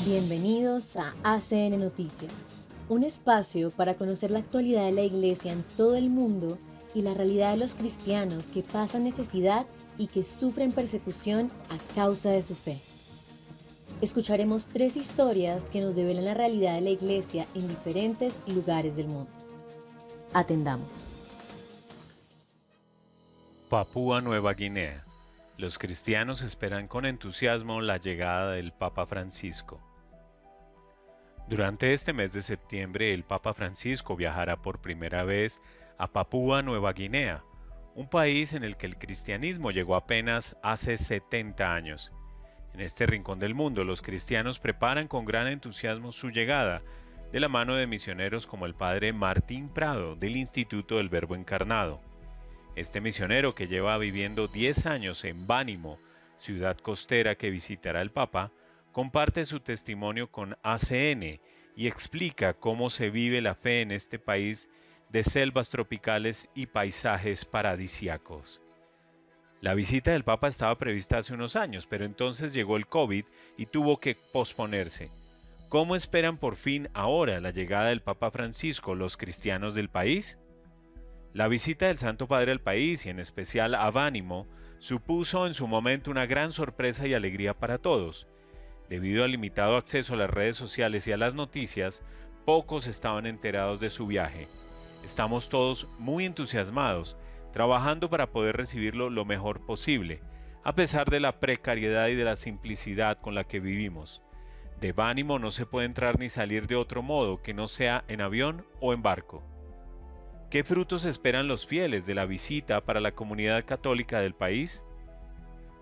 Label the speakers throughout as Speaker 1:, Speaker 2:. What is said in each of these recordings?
Speaker 1: Bienvenidos a ACN Noticias, un espacio para conocer la actualidad de la Iglesia en todo el mundo y la realidad de los cristianos que pasan necesidad y que sufren persecución a causa de su fe. Escucharemos 3 historias que nos develan la realidad de la Iglesia en diferentes lugares del mundo. Atendamos.
Speaker 2: Papúa Nueva Guinea. Los cristianos esperan con entusiasmo la llegada del Papa Francisco. Durante este mes de septiembre, el Papa Francisco viajará por primera vez a Papúa Nueva Guinea, un país en el que el cristianismo llegó apenas hace 70 años. En este rincón del mundo, los cristianos preparan con gran entusiasmo su llegada, de la mano de misioneros como el padre Martín Prado del Instituto del Verbo Encarnado. Este misionero, que lleva viviendo 10 años en Bánimo, ciudad costera que visitará el Papa, comparte su testimonio con ACN y explica cómo se vive la fe en este país de selvas tropicales y paisajes paradisíacos. La visita del Papa estaba prevista hace unos años, pero entonces llegó el COVID y tuvo que posponerse. ¿Cómo esperan por fin ahora la llegada del Papa Francisco los cristianos del país? La visita del Santo Padre al país, y en especial a Bánimo, supuso en su momento una gran sorpresa y alegría para todos. Debido al limitado acceso a las redes sociales y a las noticias, pocos estaban enterados de su viaje. Estamos todos muy entusiasmados, trabajando para poder recibirlo lo mejor posible, a pesar de la precariedad y de la simplicidad con la que vivimos. De Bánimo no se puede entrar ni salir de otro modo que no sea en avión o en barco. ¿Qué frutos esperan los fieles de la visita para la comunidad católica del país?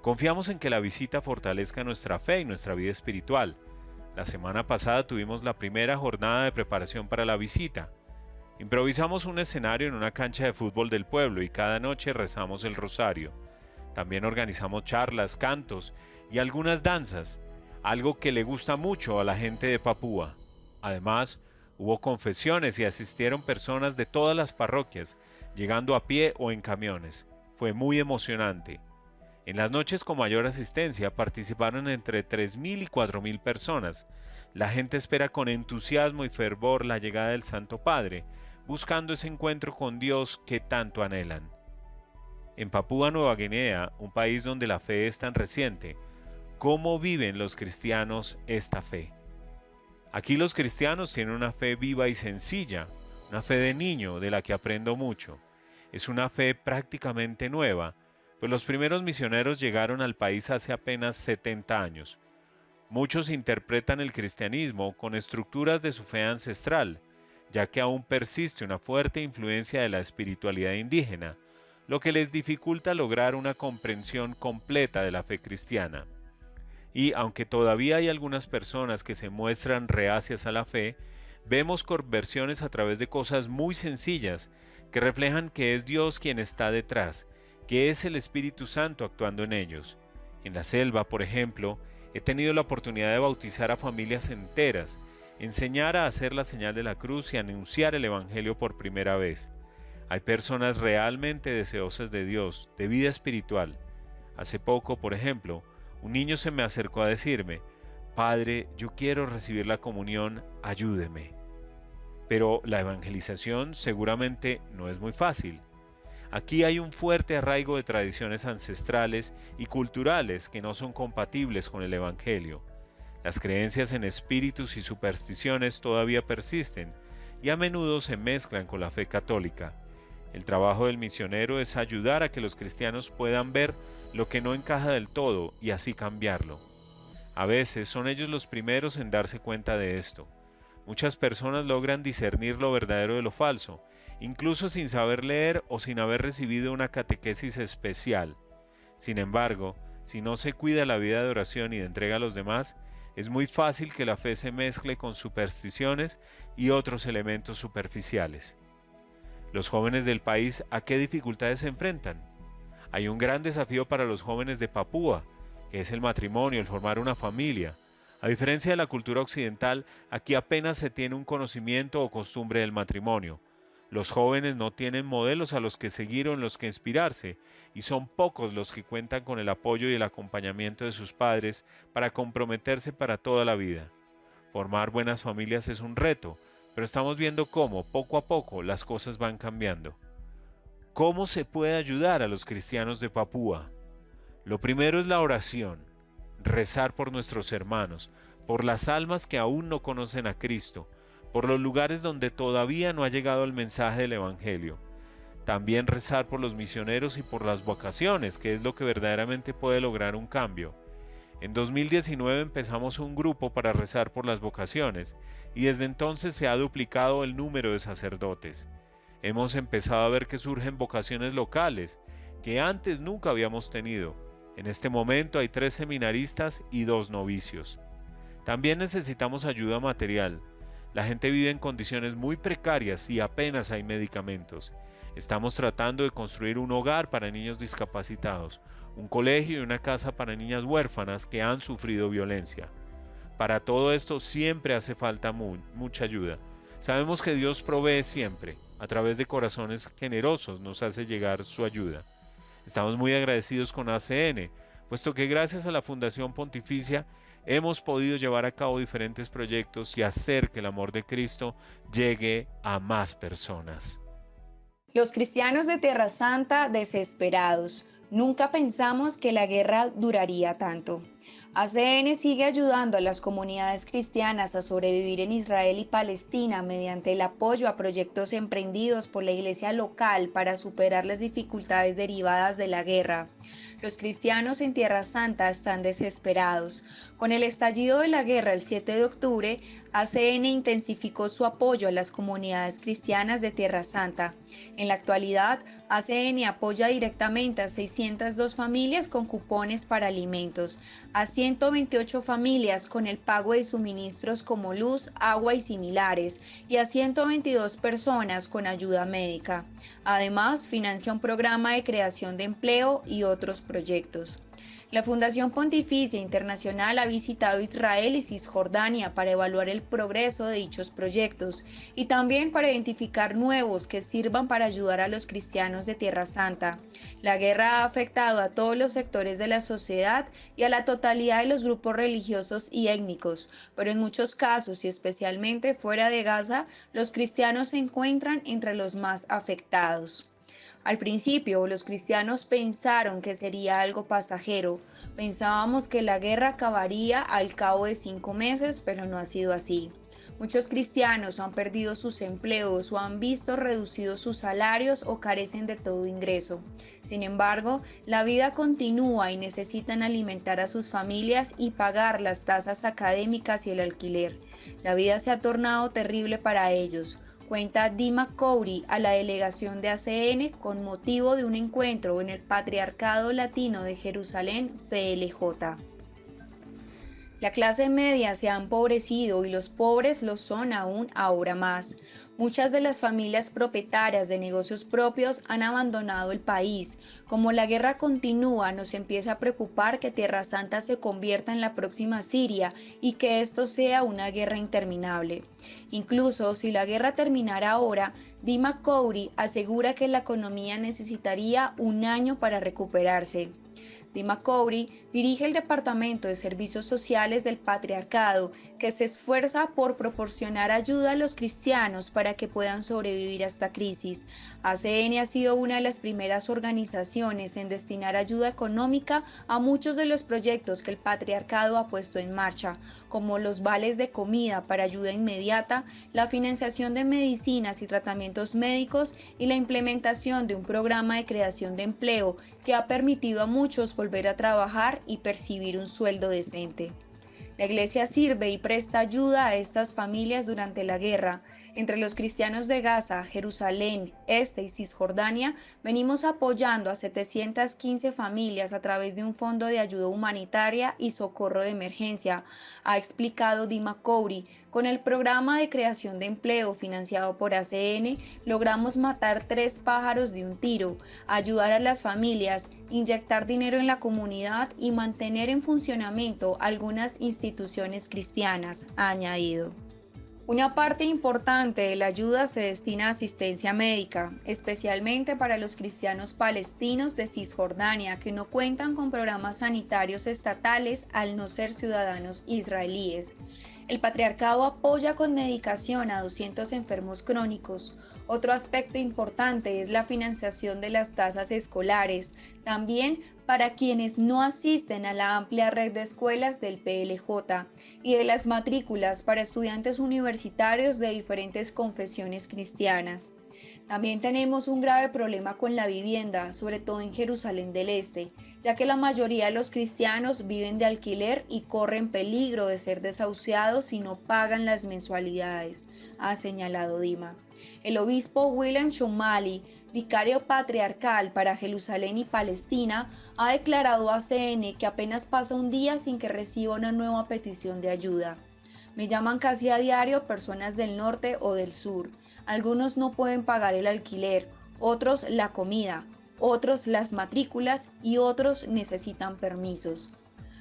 Speaker 2: Confiamos en que la visita fortalezca nuestra fe y nuestra vida espiritual. La semana pasada tuvimos la primera jornada de preparación para la visita. Improvisamos un escenario en una cancha de fútbol del pueblo y cada noche rezamos el rosario. También organizamos charlas, cantos y algunas danzas, algo que le gusta mucho a la gente de Papúa. Además, hubo confesiones y asistieron personas de todas las parroquias, llegando a pie o en camiones. Fue muy emocionante. En las noches con mayor asistencia participaron entre 3.000 y 4.000 personas. La gente espera con entusiasmo y fervor la llegada del Santo Padre, buscando ese encuentro con Dios que tanto anhelan. En Papúa Nueva Guinea, un país donde la fe es tan reciente, ¿cómo viven los cristianos esta fe? Aquí los cristianos tienen una fe viva y sencilla, una fe de niño de la que aprendo mucho. Es una fe prácticamente nueva, pues los primeros misioneros llegaron al país hace apenas 70 años. Muchos interpretan el cristianismo con estructuras de su fe ancestral, ya que aún persiste una fuerte influencia de la espiritualidad indígena, lo que les dificulta lograr una comprensión completa de la fe cristiana. Y aunque todavía hay algunas personas que se muestran reacias a la fe, vemos conversiones a través de cosas muy sencillas que reflejan que es Dios quien está detrás, que es el Espíritu Santo actuando en ellos. En la selva, por ejemplo, he tenido la oportunidad de bautizar a familias enteras, enseñar a hacer la señal de la cruz y anunciar el Evangelio por primera vez. Hay personas realmente deseosas de Dios, de vida espiritual. Hace poco, por ejemplo, un niño se me acercó a decirme: «Padre, yo quiero recibir la comunión, ayúdeme». Pero la evangelización seguramente no es muy fácil. Aquí hay un fuerte arraigo de tradiciones ancestrales y culturales que no son compatibles con el Evangelio. Las creencias en espíritus y supersticiones todavía persisten y a menudo se mezclan con la fe católica. El trabajo del misionero es ayudar a que los cristianos puedan ver lo que no encaja del todo y así cambiarlo. A veces son ellos los primeros en darse cuenta de esto. Muchas personas logran discernir lo verdadero de lo falso, incluso sin saber leer o sin haber recibido una catequesis especial. Sin embargo, si no se cuida la vida de oración y de entrega a los demás, es muy fácil que la fe se mezcle con supersticiones y otros elementos superficiales. Los jóvenes del país, ¿a qué dificultades se enfrentan? Hay un gran desafío para los jóvenes de Papúa, que es el matrimonio, el formar una familia. A diferencia de la cultura occidental, aquí apenas se tiene un conocimiento o costumbre del matrimonio. Los jóvenes no tienen modelos a los que seguir o en los que inspirarse, y son pocos los que cuentan con el apoyo y el acompañamiento de sus padres para comprometerse para toda la vida. Formar buenas familias es un reto, pero estamos viendo cómo, poco a poco, las cosas van cambiando. ¿Cómo se puede ayudar a los cristianos de Papúa? Lo primero es la oración, rezar por nuestros hermanos, por las almas que aún no conocen a Cristo, por los lugares donde todavía no ha llegado el mensaje del Evangelio. También rezar por los misioneros y por las vocaciones, que es lo que verdaderamente puede lograr un cambio. En 2019 empezamos un grupo para rezar por las vocaciones y desde entonces se ha duplicado el número de sacerdotes. Hemos empezado a ver que surgen vocaciones locales que antes nunca habíamos tenido. En este momento hay 3 seminaristas y 2 novicios. También necesitamos ayuda material. La gente vive en condiciones muy precarias y apenas hay medicamentos. Estamos tratando de construir un hogar para niños discapacitados, un colegio y una casa para niñas huérfanas que han sufrido violencia. Para todo esto siempre hace falta mucha ayuda. Sabemos que Dios provee siempre. A través de corazones generosos nos hace llegar su ayuda. Estamos muy agradecidos con ACN, puesto que gracias a la Fundación Pontificia hemos podido llevar a cabo diferentes proyectos y hacer que el amor de Cristo llegue a más personas.
Speaker 3: Los cristianos de Tierra Santa desesperados. Nunca pensamos que la guerra duraría tanto. ACN sigue ayudando a las comunidades cristianas a sobrevivir en Israel y Palestina mediante el apoyo a proyectos emprendidos por la iglesia local para superar las dificultades derivadas de la guerra. Los cristianos en Tierra Santa están desesperados. Con el estallido de la guerra el 7 de octubre, ACN intensificó su apoyo a las comunidades cristianas de Tierra Santa. En la actualidad, ACN apoya directamente a 602 familias con cupones para alimentos, a 128 familias con el pago de suministros como luz, agua y similares, y a 122 personas con ayuda médica. Además, financia un programa de creación de empleo y otros proyectos. La Fundación Pontificia Internacional ha visitado Israel y Cisjordania para evaluar el progreso de dichos proyectos y también para identificar nuevos que sirvan para ayudar a los cristianos de Tierra Santa. La guerra ha afectado a todos los sectores de la sociedad y a la totalidad de los grupos religiosos y étnicos, pero en muchos casos y especialmente fuera de Gaza, los cristianos se encuentran entre los más afectados. Al principio, los cristianos pensaron que sería algo pasajero. Pensábamos que la guerra acabaría al cabo de 5 meses, pero no ha sido así. Muchos cristianos han perdido sus empleos o han visto reducidos sus salarios o carecen de todo ingreso. Sin embargo, la vida continúa y necesitan alimentar a sus familias y pagar las tasas académicas y el alquiler. La vida se ha tornado terrible para ellos. Cuenta Dima Cowry a la delegación de ACN con motivo de un encuentro en el Patriarcado Latino de Jerusalén, PLJ. La clase media se ha empobrecido y los pobres lo son aún ahora más. Muchas de las familias propietarias de negocios propios han abandonado el país. Como la guerra continúa, nos empieza a preocupar que Tierra Santa se convierta en la próxima Siria y que esto sea una guerra interminable. Incluso si la guerra terminara ahora, Dima Cowry asegura que la economía necesitaría 1 año para recuperarse. Dima Cowry dirige el Departamento de Servicios Sociales del Patriarcado, que se esfuerza por proporcionar ayuda a los cristianos para que puedan sobrevivir a esta crisis. ACN ha sido una de las primeras organizaciones en destinar ayuda económica a muchos de los proyectos que el Patriarcado ha puesto en marcha, como los vales de comida para ayuda inmediata, la financiación de medicinas y tratamientos médicos y la implementación de un programa de creación de empleo que ha permitido a muchos volver a trabajar y percibir un sueldo decente. La Iglesia sirve y presta ayuda a estas familias durante la guerra. Entre los cristianos de Gaza, Jerusalén, Este y Cisjordania, venimos apoyando a 715 familias a través de un fondo de ayuda humanitaria y socorro de emergencia, ha explicado Dima Cowry. Con el programa de creación de empleo financiado por ACN, logramos matar 3 pájaros de un tiro, ayudar a las familias, inyectar dinero en la comunidad y mantener en funcionamiento algunas instituciones cristianas, ha añadido. Una parte importante de la ayuda se destina a asistencia médica, especialmente para los cristianos palestinos de Cisjordania que no cuentan con programas sanitarios estatales al no ser ciudadanos israelíes. El patriarcado apoya con dedicación a 200 enfermos crónicos. Otro aspecto importante es la financiación de las tasas escolares, también para quienes no asisten a la amplia red de escuelas del PLJ y de las matrículas para estudiantes universitarios de diferentes confesiones cristianas. También tenemos un grave problema con la vivienda, sobre todo en Jerusalén del Este, ya que la mayoría de los cristianos viven de alquiler y corren peligro de ser desahuciados si no pagan las mensualidades, ha señalado Dima. El obispo William Shomali, vicario patriarcal para Jerusalén y Palestina, ha declarado a CN que apenas pasa un día sin que reciba una nueva petición de ayuda. Me llaman casi a diario personas del norte o del sur. Algunos no pueden pagar el alquiler, otros la comida, otros las matrículas y otros necesitan permisos.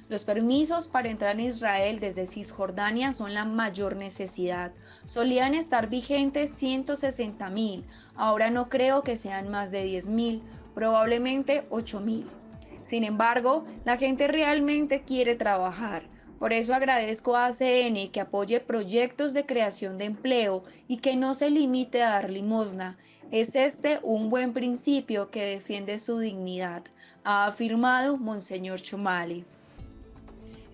Speaker 3: Los permisos para entrar en Israel desde Cisjordania son la mayor necesidad. Solían estar vigentes 160.000, ahora no creo que sean más de 10.000, probablemente 8.000. Sin embargo, la gente realmente quiere trabajar. Por eso agradezco a ACN que apoye proyectos de creación de empleo y que no se limite a dar limosna. Es este un buen principio que defiende su dignidad, ha afirmado Monseñor Chomali.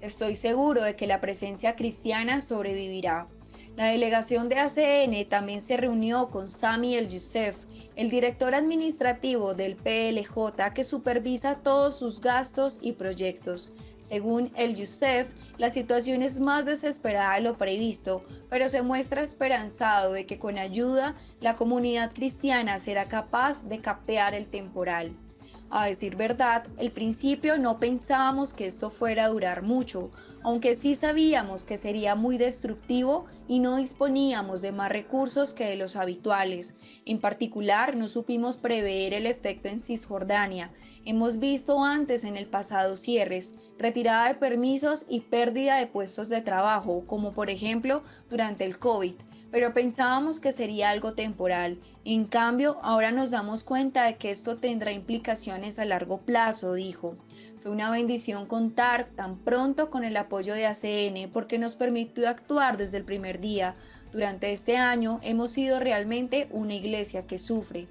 Speaker 3: Estoy seguro de que la presencia cristiana sobrevivirá. La delegación de ACN también se reunió con Sami El-Youssef, el director administrativo del PLJ que supervisa todos sus gastos y proyectos. Según El-Youssef, la situación es más desesperada de lo previsto, pero se muestra esperanzado de que con ayuda la comunidad cristiana será capaz de capear el temporal. A decir verdad, al principio no pensábamos que esto fuera a durar mucho, aunque sí sabíamos que sería muy destructivo y no disponíamos de más recursos que de los habituales. En particular, no supimos prever el efecto en Cisjordania. Hemos visto antes en el pasado cierres, retirada de permisos y pérdida de puestos de trabajo, como por ejemplo durante el COVID, pero pensábamos que sería algo temporal. En cambio, ahora nos damos cuenta de que esto tendrá implicaciones a largo plazo, dijo. Fue una bendición contar tan pronto con el apoyo de ACN porque nos permitió actuar desde el primer día. Durante este año hemos sido realmente una iglesia que sufre.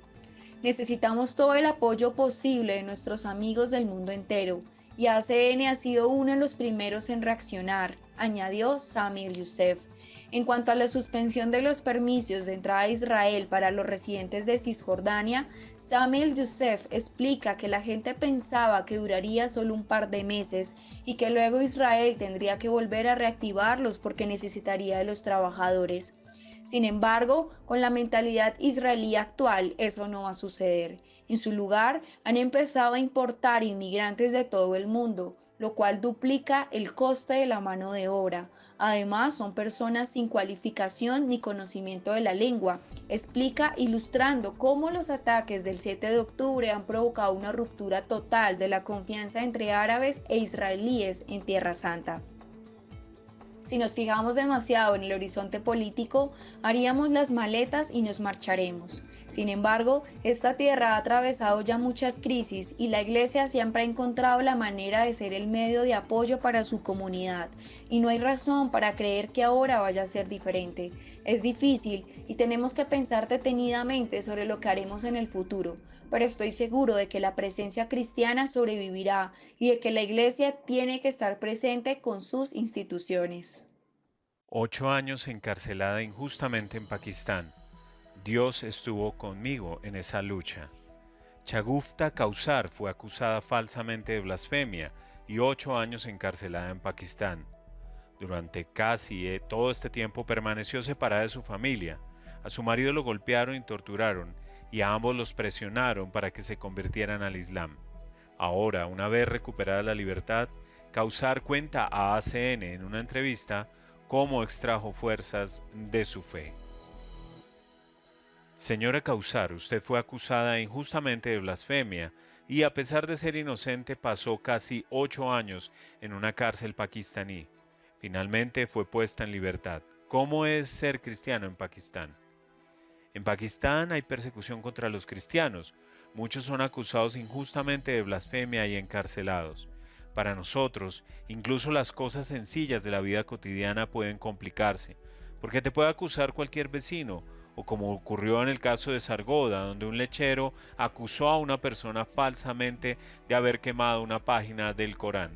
Speaker 3: Necesitamos todo el apoyo posible de nuestros amigos del mundo entero, y ACN ha sido uno de los primeros en reaccionar, añadió Sami El-Youssef. En cuanto a la suspensión de los permisos de entrada a Israel para los residentes de Cisjordania, Sami El-Youssef explica que la gente pensaba que duraría solo un par de meses y que luego Israel tendría que volver a reactivarlos porque necesitaría de los trabajadores. Sin embargo, con la mentalidad israelí actual, eso no va a suceder. En su lugar, han empezado a importar inmigrantes de todo el mundo, lo cual duplica el coste de la mano de obra. Además, son personas sin cualificación ni conocimiento de la lengua, explica ilustrando cómo los ataques del 7 de octubre han provocado una ruptura total de la confianza entre árabes e israelíes en Tierra Santa. Si nos fijamos demasiado en el horizonte político, haríamos las maletas y nos marcharemos. Sin embargo, esta tierra ha atravesado ya muchas crisis y la Iglesia siempre ha encontrado la manera de ser el medio de apoyo para su comunidad, y no hay razón para creer que ahora vaya a ser diferente. Es difícil y tenemos que pensar detenidamente sobre lo que haremos en el futuro, pero estoy seguro de que la presencia cristiana sobrevivirá y de que la Iglesia tiene que estar presente con sus instituciones.
Speaker 2: 8 años encarcelada injustamente en Pakistán. Dios estuvo conmigo en esa lucha. Shagufta Kausar fue acusada falsamente de blasfemia y 8 años encarcelada en Pakistán. Durante casi todo este tiempo permaneció separada de su familia. A su marido lo golpearon y torturaron, y a ambos los presionaron para que se convirtieran al Islam. Ahora, una vez recuperada la libertad, Kausar cuenta a ACN en una entrevista cómo extrajo fuerzas de su fe. Señora Kausar, usted fue acusada injustamente de blasfemia y a pesar de ser inocente pasó casi 8 años en una cárcel pakistaní. Finalmente fue puesta en libertad. ¿Cómo es ser cristiano en Pakistán? En Pakistán hay persecución contra los cristianos. Muchos son acusados injustamente de blasfemia y encarcelados. Para nosotros, incluso las cosas sencillas de la vida cotidiana pueden complicarse, porque te puede acusar cualquier vecino, o como ocurrió en el caso de Sargoda, donde un lechero acusó a una persona falsamente de haber quemado una página del Corán.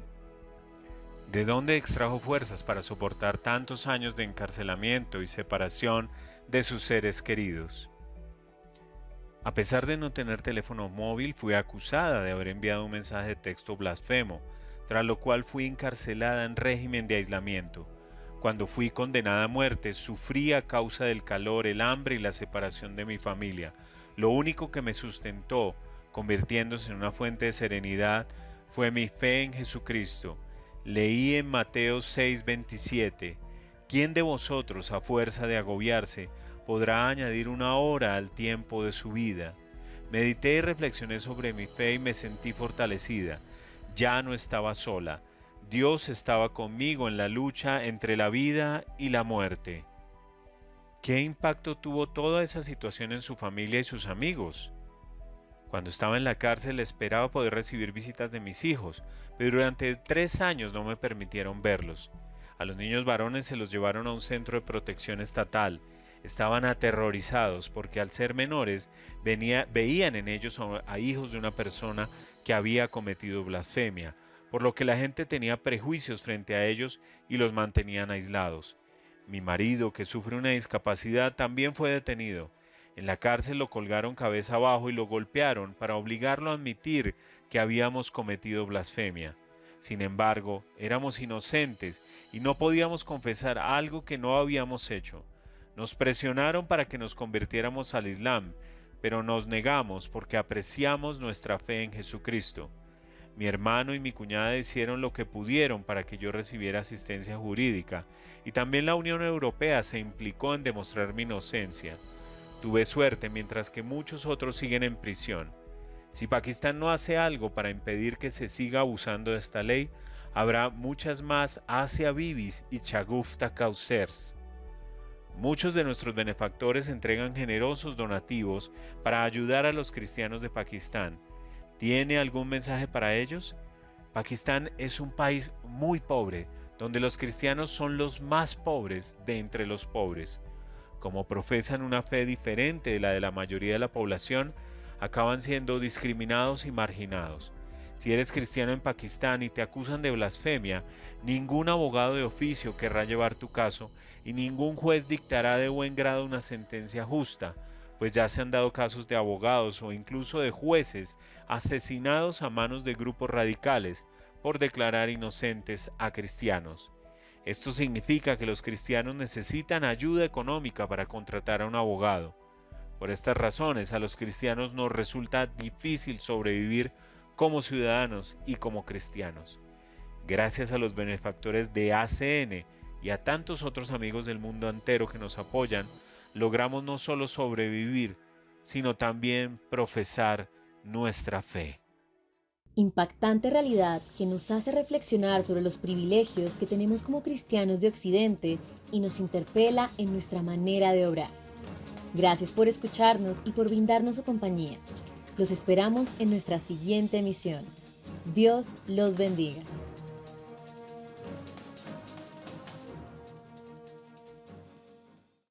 Speaker 2: ¿De dónde extrajo fuerzas para soportar tantos años de encarcelamiento y separación de sus seres queridos? A pesar de no tener teléfono móvil, fui acusada de haber enviado un mensaje de texto blasfemo, tras lo cual fui encarcelada en régimen de aislamiento. Cuando fui condenada a muerte, sufrí a causa del calor, el hambre y la separación de mi familia. Lo único que me sustentó, convirtiéndose en una fuente de serenidad, fue mi fe en Jesucristo. Leí en Mateo 6:27, ¿quién de vosotros, a fuerza de agobiarse, podrá añadir una hora al tiempo de su vida? Medité y reflexioné sobre mi fe y me sentí fortalecida. Ya no estaba sola. Dios estaba conmigo en la lucha entre la vida y la muerte. ¿Qué impacto tuvo toda esa situación en su familia y sus amigos? Cuando estaba en la cárcel esperaba poder recibir visitas de mis hijos, pero durante 3 años no me permitieron verlos. A los niños varones se los llevaron a un centro de protección estatal. Estaban aterrorizados porque al ser menores veían en ellos a hijos de una persona que había cometido blasfemia, por lo que la gente tenía prejuicios frente a ellos y los mantenían aislados. Mi marido, que sufre una discapacidad, también fue detenido. En la cárcel lo colgaron cabeza abajo y lo golpearon para obligarlo a admitir que habíamos cometido blasfemia. Sin embargo, éramos inocentes y no podíamos confesar algo que no habíamos hecho. Nos presionaron para que nos convirtiéramos al Islam, pero nos negamos porque apreciamos nuestra fe en Jesucristo. Mi hermano y mi cuñada hicieron lo que pudieron para que yo recibiera asistencia jurídica, y también la Unión Europea se implicó en demostrar mi inocencia. Tuve suerte mientras que muchos otros siguen en prisión. Si Pakistán no hace algo para impedir que se siga abusando de esta ley, habrá muchas más Asia Bibis y Shagufta Kausers. Muchos de nuestros benefactores entregan generosos donativos para ayudar a los cristianos de Pakistán. ¿Tiene algún mensaje para ellos? Pakistán es un país muy pobre, donde los cristianos son los más pobres de entre los pobres. Como profesan una fe diferente de la mayoría de la población, acaban siendo discriminados y marginados. Si eres cristiano en Pakistán y te acusan de blasfemia, ningún abogado de oficio querrá llevar tu caso y ningún juez dictará de buen grado una sentencia justa, pues ya se han dado casos de abogados o incluso de jueces asesinados a manos de grupos radicales por declarar inocentes a cristianos. Esto significa que los cristianos necesitan ayuda económica para contratar a un abogado. Por estas razones, a los cristianos nos resulta difícil sobrevivir como ciudadanos y como cristianos. Gracias a los benefactores de ACN y a tantos otros amigos del mundo entero que nos apoyan, logramos no solo sobrevivir, sino también profesar nuestra fe.
Speaker 1: Impactante realidad que nos hace reflexionar sobre los privilegios que tenemos como cristianos de Occidente y nos interpela en nuestra manera de obrar. Gracias por escucharnos y por brindarnos su compañía. Los esperamos en nuestra siguiente emisión. Dios los bendiga.